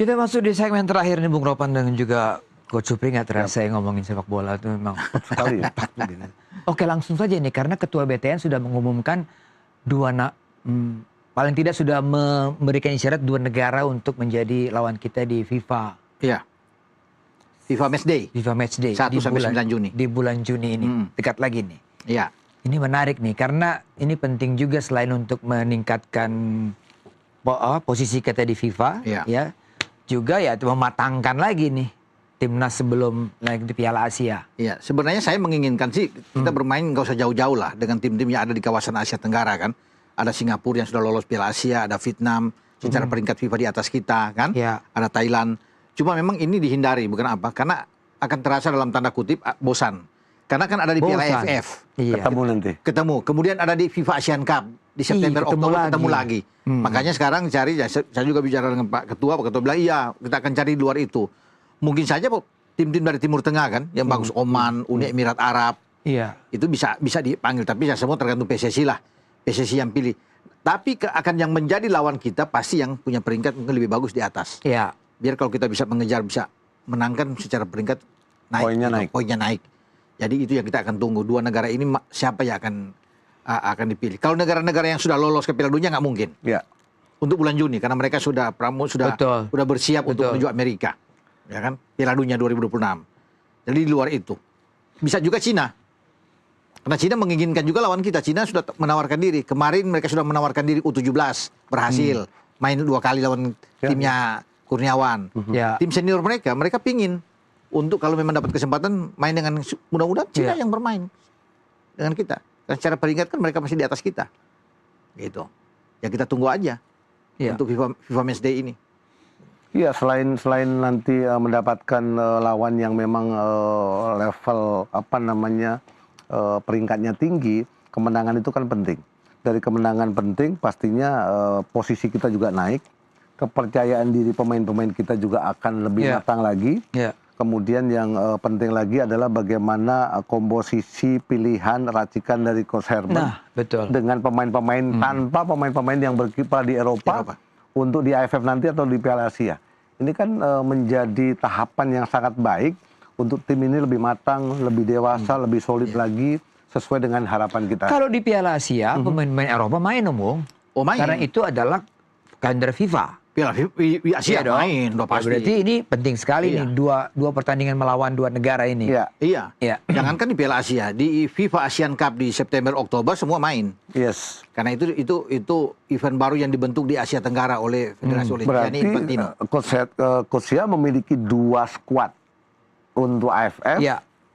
Kita masuk di segmen terakhir nih Bung Ropan dan juga Coach Supri. Nggak terasa ya ngomongin sepak bola itu memang sekali ya. Oke, langsung saja nih karena Ketua BTN sudah mengumumkan paling tidak sudah memberikan isyarat 2 negara untuk menjadi lawan kita di FIFA. Iya. FIFA Matchday. FIFA Matchday 1 sampai 9 Juni. Di bulan Juni ini. Dekat lagi nih. Iya. Ini menarik nih karena ini penting juga selain untuk meningkatkan posisi kita di FIFA, ya juga ya mematangkan lagi nih timnas sebelum naik di Piala Asia. Iya, sebenarnya saya menginginkan sih kita bermain nggak usah jauh-jauh lah dengan tim-tim yang ada di kawasan Asia Tenggara kan. Ada Singapura yang sudah lolos Piala Asia, ada Vietnam secara peringkat FIFA di atas kita kan, ada Thailand. Cuma memang ini dihindari bukan apa? Karena akan terasa dalam tanda kutip bosan. Karena kan ada di Piala AFF. Ketemu nanti. Ketemu. Kemudian ada di FIFA Asian Cup di September Oktober ketemu lagi. Makanya sekarang cari, saya juga bicara dengan Pak Ketua bilang iya kita akan cari di luar itu. Mungkin saja tim-tim dari Timur Tengah kan yang bagus, Oman, Uni Emirat Arab. Iya. Itu bisa dipanggil, tapi ya semua tergantung PSSI lah. PSSI yang pilih. Tapi akan yang menjadi lawan kita pasti yang punya peringkat mungkin lebih bagus di atas. Iya. Biar kalau kita bisa mengejar, bisa menangkan secara peringkat naik. Poinnya naik. Jadi itu yang kita akan tunggu. 2 negara ini siapa yang akan dipilih. Kalau negara-negara yang sudah lolos ke Piala Dunia nggak mungkin. Ya. Untuk bulan Juni karena mereka sudah bersiap untuk menuju Amerika. Ya kan? Piala Dunia 2026. Jadi di luar itu. Bisa juga Cina. Karena Cina menginginkan juga lawan kita. Cina sudah menawarkan diri. Kemarin mereka sudah menawarkan diri U17 berhasil. Main 2 kali lawan timnya Kurniawan. Tim senior mereka pingin untuk kalau memang dapat kesempatan main dengan mudah-mudahan Cina yang bermain dengan kita. Dan secara peringkat kan mereka masih di atas kita. Gitu. Ya kita tunggu aja untuk FIFA Matchday ini. Iya, selain nanti mendapatkan lawan yang memang level peringkatnya tinggi, kemenangan itu kan penting. Dari kemenangan penting pastinya posisi kita juga naik, kepercayaan diri pemain-pemain kita juga akan lebih matang lagi. Kemudian yang penting lagi adalah bagaimana komposisi pilihan racikan dari Coach Herman dengan pemain-pemain tanpa pemain-pemain yang berkiprah di Eropa. Untuk di AFF nanti atau di Piala Asia. Ini kan menjadi tahapan yang sangat baik untuk tim ini lebih matang, lebih dewasa, lebih solid lagi sesuai dengan harapan kita. Kalau di Piala Asia, pemain-pemain Eropa main Bung. Main. Karena itu adalah kalender FIFA. Piala Asia main, udah pasti. Berarti ini penting sekali nih dua pertandingan melawan 2 negara ini. Iya. Jangankan di Piala Asia, di FIFA Asian Cup di September Oktober semua main. Yes. Karena itu event baru yang dibentuk di Asia Tenggara oleh Federasi Olimpiade Infantino. Coach Sia memiliki 2 skuad untuk AFF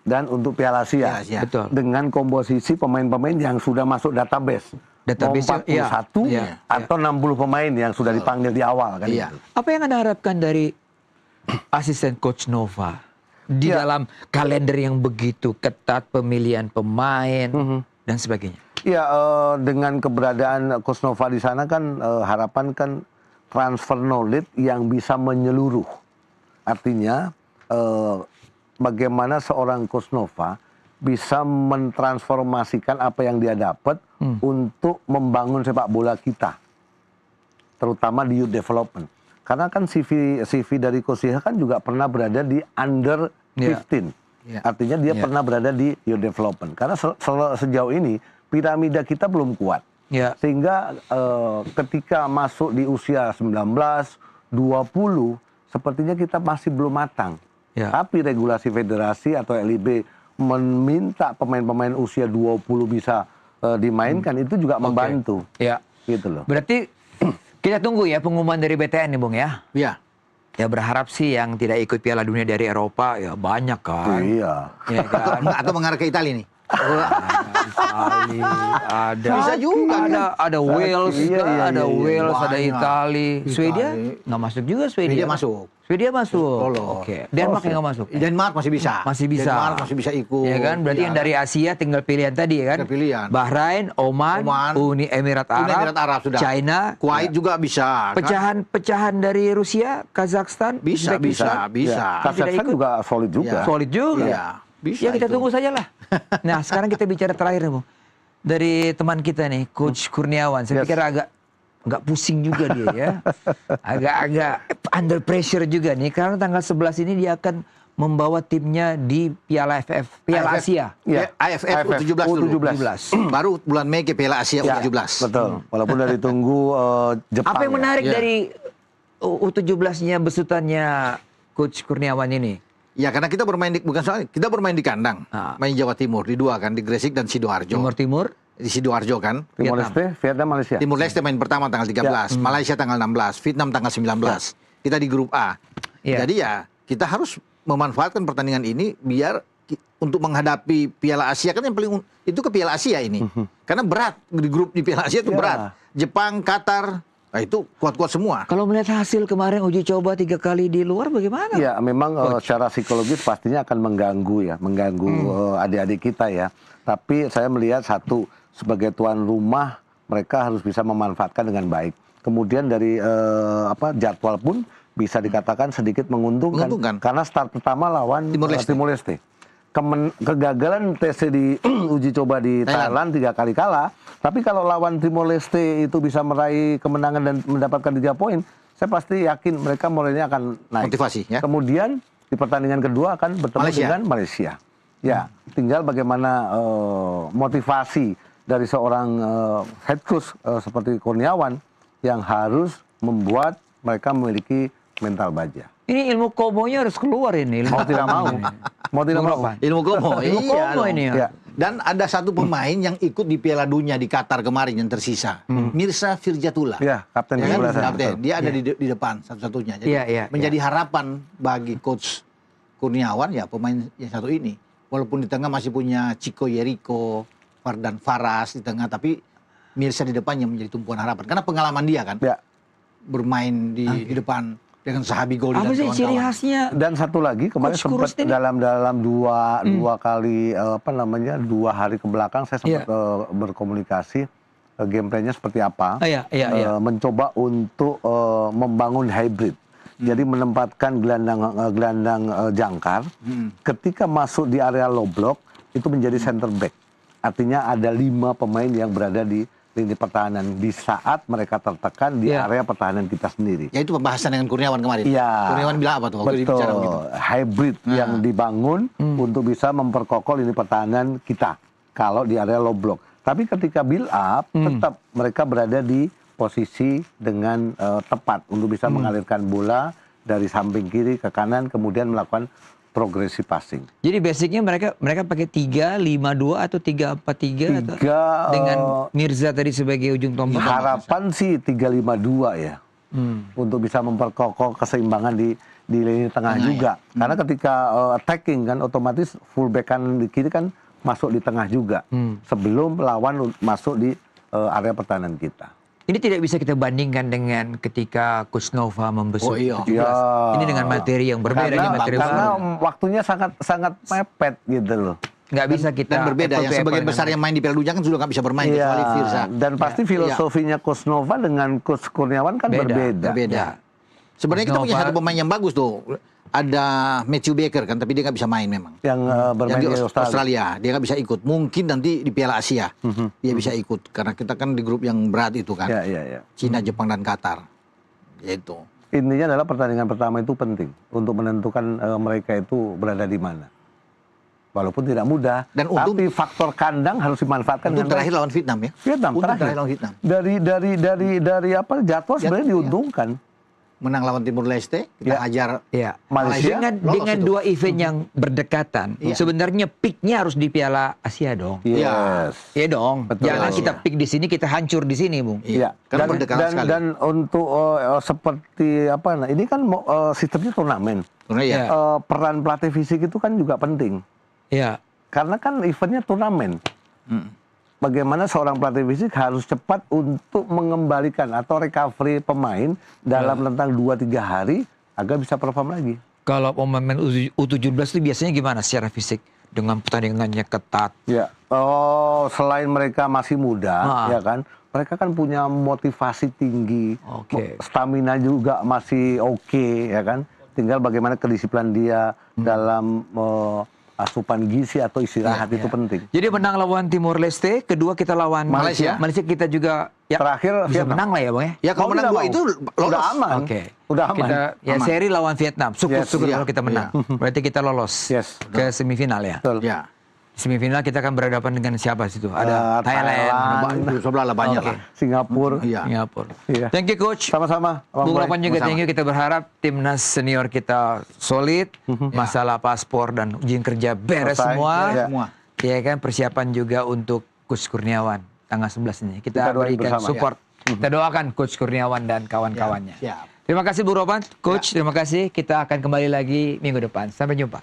dan untuk Piala Asia. Betul. Dengan komposisi pemain-pemain yang sudah masuk database 41 atau 60 pemain yang sudah dipanggil di awal kan. Apa yang Anda harapkan dari asisten Coach Nova di dalam kalender yang begitu ketat, pemilihan pemain dan sebagainya? Ya, dengan keberadaan Coach Nova di sana kan harapan kan transfer knowledge yang bisa menyeluruh. Artinya bagaimana seorang Coach Nova bisa mentransformasikan apa yang dia dapat untuk membangun sepak bola kita, terutama di youth development. Karena kan CV dari Coach Sia kan juga pernah berada di under 15, artinya dia pernah berada di youth development. Karena sejauh ini piramida kita belum kuat, sehingga ketika masuk di usia 19, 20, sepertinya kita masih belum matang. Tapi regulasi federasi atau LIB meminta pemain-pemain usia 20 bisa dimainkan, itu juga membantu. Gitu loh. Berarti kita tunggu ya pengumuman dari BTN nih Bung ya. Iya. Ya berharap sih yang tidak ikut Piala Dunia dari Eropa ya banyak kan. Iya. Ya, kan? Atau mengarah ke Italia nih. Ada. Bisa juga. Ada Wales, ada Wales, ada Italia. Swedia nggak masuk juga Swedia. Swedia masuk. Oke. Denmark yang nggak masuk. Denmark masih bisa. Denmark masih bisa ikut. Ya kan, berarti yang dari Asia tinggal pilihan tadi ya kan. Pilihan. Bahrain, Oman, Uni Emirat Arab, sudah. China, Kuwait juga bisa. Pecahan dari Rusia, Kazakhstan, bisa. Kazakhstan juga solid juga. Solid juga. Bisa. Ya kita tunggu saja lah. Nah sekarang kita bicara terakhir nih Bung. Dari teman kita nih, Coach Kurniawan. Saya pikir agak pusing juga dia ya. Agak under pressure juga nih karena tanggal 11 ini dia akan membawa timnya di Piala Asia. Ya, AFF U17 dulu. Baru bulan Mei ke Piala Asia U17. Betul. Walaupun dari tunggu Jepang. Apa yang menarik dari U17-nya besutannya Coach Kurniawan ini? Ya karena kita bermain kita bermain di kandang, main Jawa Timur di dua kan, di Gresik dan Sidoarjo. Timur di Sidoarjo kan. Timor Leste, Vietnam, Malaysia. Timur Leste main pertama tanggal 13, Malaysia tanggal 16, Vietnam tanggal 19. Kita di grup A. Jadi ya kita harus memanfaatkan pertandingan ini biar untuk menghadapi Piala Asia kan yang paling itu ke Piala Asia ini. Karena berat di grup di Piala Asia itu berat. Jepang, Qatar, nah itu kuat-kuat semua. Kalau melihat hasil kemarin uji coba 3 kali di luar bagaimana? Ya memang secara psikologis pastinya akan mengganggu adik-adik kita ya. Tapi saya melihat satu, sebagai tuan rumah mereka harus bisa memanfaatkan dengan baik. Kemudian dari jadwal pun bisa dikatakan sedikit menguntungkan. Karena start pertama lawan Timor Leste. Kegagalan TC di uji coba di Thailand 3 kali kalah. Tapi kalau lawan Timor Leste itu bisa meraih kemenangan dan mendapatkan 3 poin, saya pasti yakin mereka moralnya akan naik. Motivasi ya. Kemudian di pertandingan kedua akan bertemu dengan Malaysia. Ya, tinggal bagaimana motivasi dari seorang head coach seperti Kurniawan yang harus membuat mereka memiliki mental baja. Ini ilmu komonya harus keluar ini. Mau tidak mau. Mau tidak mau. Ilmu komo. Ini ya. Dan ada satu pemain yang ikut di Piala Dunia di Qatar kemarin yang tersisa. Mirza Firjatullah. Ya, kapten. Dia ada di depan satu-satunya. Jadi menjadi harapan bagi coach Kurniawan ya pemain yang satu ini. Walaupun di tengah masih punya Chico Jericho, Fardan Faras di tengah, tapi Mirza di depannya menjadi tumpuan harapan. Karena pengalaman dia kan bermain di depan dengan Sahabi Gol dan kawan-kawan. Ciri khasnya? Dan satu lagi kemarin sempat dalam dua kali 2 hari ke belakang saya sempat berkomunikasi gameplaynya seperti apa. Mencoba untuk membangun hybrid. Jadi menempatkan gelandang jangkar ketika masuk di area low block itu menjadi center back. Artinya ada 5 pemain yang berada di lini pertahanan di saat mereka tertekan di area pertahanan kita sendiri. Ya itu pembahasan dengan Kurniawan kemarin. Kurniawan bilang apa tuh? Betul. Hybrid yang dibangun untuk bisa memperkokoh lini pertahanan kita kalau di area low block. Tapi ketika build up tetap mereka berada di posisi dengan tepat untuk bisa mengalirkan bola dari samping kiri ke kanan kemudian melakukan progressive passing. Jadi basicnya mereka pakai 3-5-2 atau 3-4-3 atau dengan Mirza tadi sebagai ujung tombak. Harapan sih 3-5-2 ya. Untuk bisa memperkokoh keseimbangan di lini tengah juga. Karena ketika attacking kan otomatis fullback kan di kiri kan masuk di tengah juga. Sebelum lawan masuk di area pertahanan kita. Ini tidak bisa kita bandingkan dengan ketika Coach Nova membesuk. Ini dengan materi yang berbeda. Karena waktunya sangat mepet gitu loh. Nggak bisa kita. Dan berbeda. Yang sebagian besar yang main di Piala Dunia kan sudah nggak bisa bermain kecuali Firza. Dan pasti filosofinya Coach Nova dengan Coach Kurniawan kan berbeda. Sebenarnya kita punya satu pemain yang bagus tuh. Ada Matthew Baker kan, tapi dia nggak bisa main memang. Yang bermain di Australia. Dia nggak bisa ikut. Mungkin nanti di Piala Asia dia bisa ikut. Karena kita kan di grup yang berat itu kan. Cina, Jepang, dan Qatar. Yaitu. Intinya adalah pertandingan pertama itu penting. Untuk menentukan mereka itu berada di mana. Walaupun tidak mudah. Tapi faktor kandang harus dimanfaatkan. Untuk terakhir lawan Vietnam ya. Terakhir lawan Vietnam. Dari jadwal sebenarnya diuntungkan. Menang lawan Timur Leste, kita hajar Malaysia. Dengan 2 event yang berdekatan, sebenarnya peaknya harus di Piala Asia dong. Iya dong. Betul. Jangan kita peak di sini, kita hancur di sini, Bung. Karena berdekatan sekali. Dan untuk seperti ini kan sistemnya turnamen. Peran pelatih fisik itu kan juga penting. Karena kan eventnya turnamen. Bagaimana seorang pelatih fisik harus cepat untuk mengembalikan atau recovery pemain dalam rentang 2-3 hari agar bisa perform lagi. Kalau pemain U17 itu biasanya gimana secara fisik? Dengan pertandingannya ketat. Selain mereka masih muda, ya kan, mereka kan punya motivasi tinggi, stamina juga masih oke, ya kan. Tinggal bagaimana kedisiplinan dia dalam asupan gizi atau istirahat itu penting. Jadi menang lawan Timor Leste, kedua kita lawan Malaysia. Malaysia kita juga Ya, terakhir bisa menang lah ya Bang ya. Ya kalau menang 2 itu lolos. Udah aman. Oke. Udah aman. Kita ya Aman. seri lawan Vietnam. Syukur-syukur kalau kita menang. Berarti kita lolos ke semifinal ya. Betul. Ya. Semifinal kita akan berhadapan dengan siapa situ? Ada Thailand. Sebelah lah banyak lah. Singapura. Iya. Singapura. Iya. Thank you coach. Sama-sama. Bung Ropan juga Sama-sama. thank you. Kita berharap timnas senior kita solid, masalah paspor dan izin kerja beres Selesai. semua. Ya. Semua. Ya kan persiapan juga untuk Coach Kurniawan tanggal 11 ini. Kita doain berikan bersama, support. Kita doakan Coach Kurniawan dan kawan-kawannya. Siap. Terima kasih Bung Ropan, Coach. Terima kasih. Kita akan kembali lagi minggu depan. Sampai jumpa.